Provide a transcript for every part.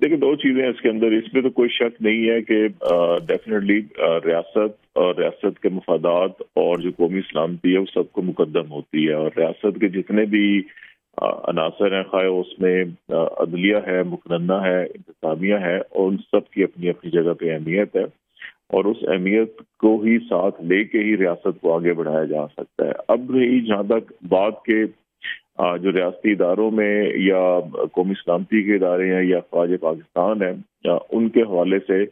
देखिए, दो चीजें हैं इसके अंदर, इसमें तो कोई शक नहीं है कि डेफिनेटली रियासत और रियासत के मफादात और जो कौमी सलामती है वो सबको मुकद्दम होती है। और रियासत के जितने भी अनासर हैं, खाए उसमें अदलिया है, मुकन्ना है, इंतजामिया है, और उन सब की अपनी अपनी जगह पे अहमियत है, और उस अहमियत को ही साथ लेके ही रियासत को आगे बढ़ाया जा सकता है। अब रही जहाँ तक बात के जो रियासती इदारों में या कौमी सलामती के इदारे हैं या फ़ौज पाकिस्तान है, उनके हवाले से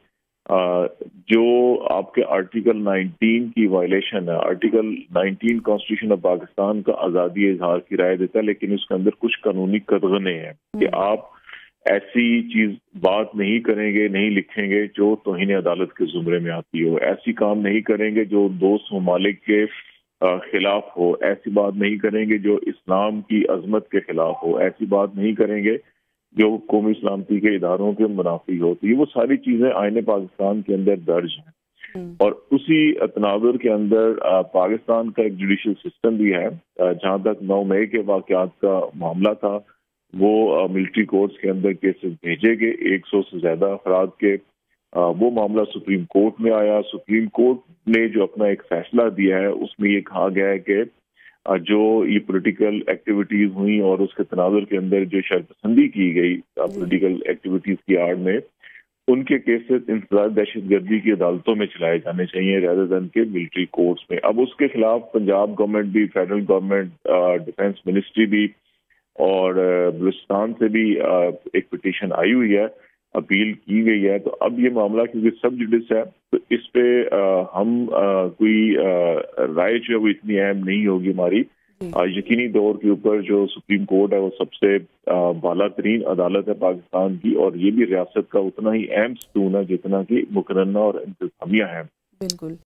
जो आपके आर्टिकल 19 की वायलेशन है। आर्टिकल 19 कॉन्स्टिट्यूशन ऑफ पाकिस्तान का आज़ादी इजहार की राय देता है, लेकिन उसके अंदर कुछ कानूनी कदगने हैं कि आप ऐसी चीज बात नहीं करेंगे, नहीं लिखेंगे जो तौहीन अदालत के जुमरे में आती हो, ऐसी काम नहीं करेंगे जो दोस्त ममालिक के खिलाफ हो, ऐसी बात नहीं करेंगे जो इस्लाम की अजमत के खिलाफ हो, ऐसी बात नहीं करेंगे जो कौमी सलामती के इदारों के मुनाफी हो। तो ये वो सारी चीजें आईने पाकिस्तान के अंदर दर्ज हैं, और उसी तनाजुर के अंदर पाकिस्तान का एक जुडिशल सिस्टम भी है। जहां तक 9 मई के वाकयात का मामला था, वो मिलिट्री कोर्ट्स के अंदर केसेस भेजे गए 100 से ज्यादा अफराद के। वो मामला सुप्रीम कोर्ट में आया। सुप्रीम कोर्ट ने जो अपना एक फैसला दिया है उसमें ये कहा गया है कि जो ये पॉलिटिकल एक्टिविटीज हुई और उसके तनाजुर के अंदर जो शरपसंदी की गई पॉलिटिकल एक्टिविटीज की आड़ में, उनके केसेस इंसदाद दहशतगर्दी की अदालतों में चलाए जाने चाहिए रेदर देन के मिलिट्री कोर्ट्स में। अब उसके खिलाफ पंजाब गवर्नमेंट भी, फेडरल गवर्नमेंट, डिफेंस मिनिस्ट्री भी और बलूचिस्तान से भी एक पिटीशन आई हुई है, अपील की गई है। तो अब ये मामला क्योंकि सब जुडिस है, तो इस पे हम कोई राय जो है वो इतनी अहम नहीं होगी हमारी। यकीनी तौर के ऊपर जो सुप्रीम कोर्ट है वो सबसे बाला तरीन अदालत है पाकिस्तान की, और ये भी रियासत का उतना ही अहम सतून है जितना कि मुकर्रना और इंतजामिया है। बिल्कुल।